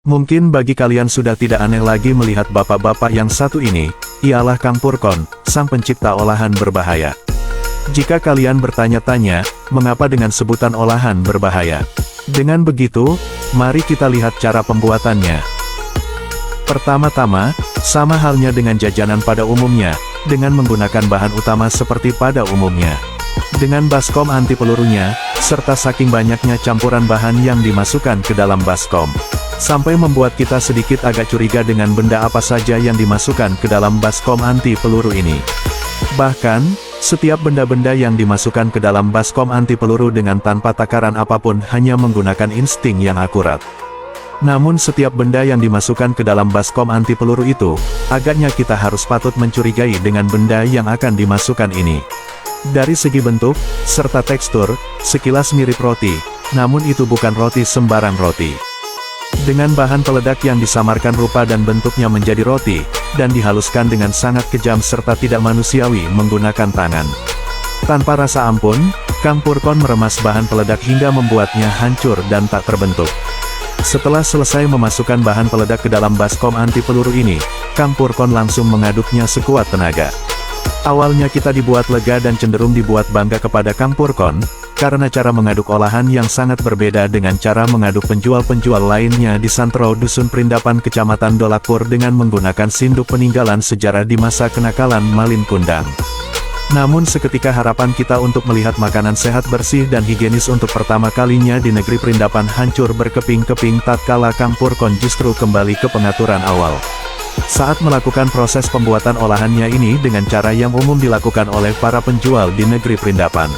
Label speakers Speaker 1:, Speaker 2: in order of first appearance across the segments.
Speaker 1: Mungkin bagi kalian sudah tidak aneh lagi melihat bapak-bapak yang satu ini, ialah Kang Purkon, sang pencipta olahan berbahaya. Jika kalian bertanya-tanya, mengapa dengan sebutan olahan berbahaya? Dengan begitu, mari kita lihat cara pembuatannya. Pertama-tama, sama halnya dengan jajanan pada umumnya, dengan menggunakan bahan utama seperti pada umumnya. Dengan baskom anti pelurunya, serta saking banyaknya campuran bahan yang dimasukkan ke dalam baskom, sampai membuat kita sedikit agak curiga dengan benda apa saja yang dimasukkan ke dalam baskom anti peluru ini. Bahkan, setiap benda-benda yang dimasukkan ke dalam baskom anti peluru dengan tanpa takaran apapun hanya menggunakan insting yang akurat. Namun setiap benda yang dimasukkan ke dalam baskom anti peluru itu, agaknya kita harus patut mencurigai dengan benda yang akan dimasukkan ini. Dari segi bentuk, serta tekstur, sekilas mirip roti, namun itu bukan roti sembarang roti. Dengan bahan peledak yang disamarkan rupa dan bentuknya menjadi roti, dan dihaluskan dengan sangat kejam serta tidak manusiawi menggunakan tangan. Tanpa rasa ampun, Kang Purkon meremas bahan peledak hingga membuatnya hancur dan tak terbentuk. Setelah selesai memasukkan bahan peledak ke dalam baskom anti peluru ini, Kang Purkon langsung mengaduknya sekuat tenaga. Awalnya kita dibuat lega dan cenderung dibuat bangga kepada Kang Purkon, karena cara mengaduk olahan yang sangat berbeda dengan cara mengaduk penjual-penjual lainnya di Santro Dusun Perindapan Kecamatan Dolakpur dengan menggunakan sinduk peninggalan sejarah di masa kenakalan Malin Kundang. Namun seketika harapan kita untuk melihat makanan sehat bersih dan higienis untuk pertama kalinya di negeri Perindapan hancur berkeping-keping tatkala Kang Purkon justru kembali ke pengaturan awal. Saat melakukan proses pembuatan olahannya ini dengan cara yang umum dilakukan oleh para penjual di negeri Perindapan.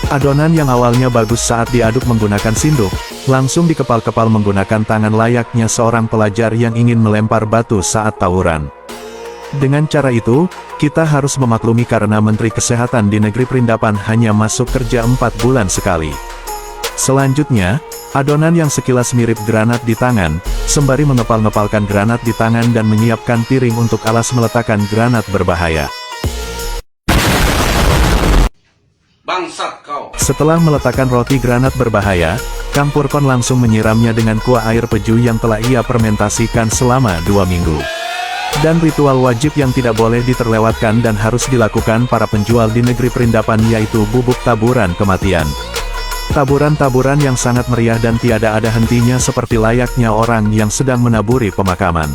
Speaker 1: Adonan yang awalnya bagus saat diaduk menggunakan sinduk, langsung dikepal-kepal menggunakan tangan layaknya seorang pelajar yang ingin melempar batu saat tawuran. Dengan cara itu, kita harus memaklumi karena Menteri Kesehatan di negeri Perindapan hanya masuk kerja 4 bulan sekali. Selanjutnya, adonan yang sekilas mirip granat di tangan, sembari mengepal-ngepalkan granat di tangan dan menyiapkan piring untuk alas meletakkan granat berbahaya.
Speaker 2: Bangsat kau.
Speaker 1: Setelah meletakkan roti granat berbahaya, Kang Purkon langsung menyiramnya dengan kuah air peju yang telah ia fermentasikan selama 2 minggu. Dan ritual wajib yang tidak boleh diterlewatkan dan harus dilakukan para penjual di negeri Perindapan yaitu bubuk taburan kematian. Taburan-taburan yang sangat meriah dan tiada ada hentinya seperti layaknya orang yang sedang menaburi pemakaman.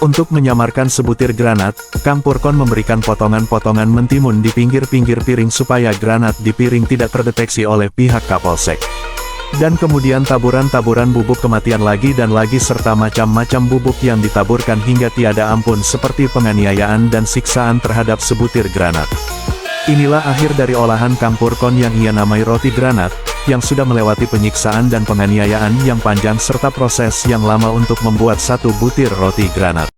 Speaker 1: Untuk menyamarkan sebutir granat, Kang Purkon memberikan potongan-potongan mentimun di pinggir-pinggir piring supaya granat di piring tidak terdeteksi oleh pihak Kapolsek. Dan kemudian taburan-taburan bubuk kematian lagi dan lagi serta macam-macam bubuk yang ditaburkan hingga tiada ampun seperti penganiayaan dan siksaan terhadap sebutir granat. Inilah akhir dari olahan Kang Purkon yang ia namai roti granat, yang sudah melewati penyiksaan dan penganiayaan yang panjang serta proses yang lama untuk membuat satu butir roti granat.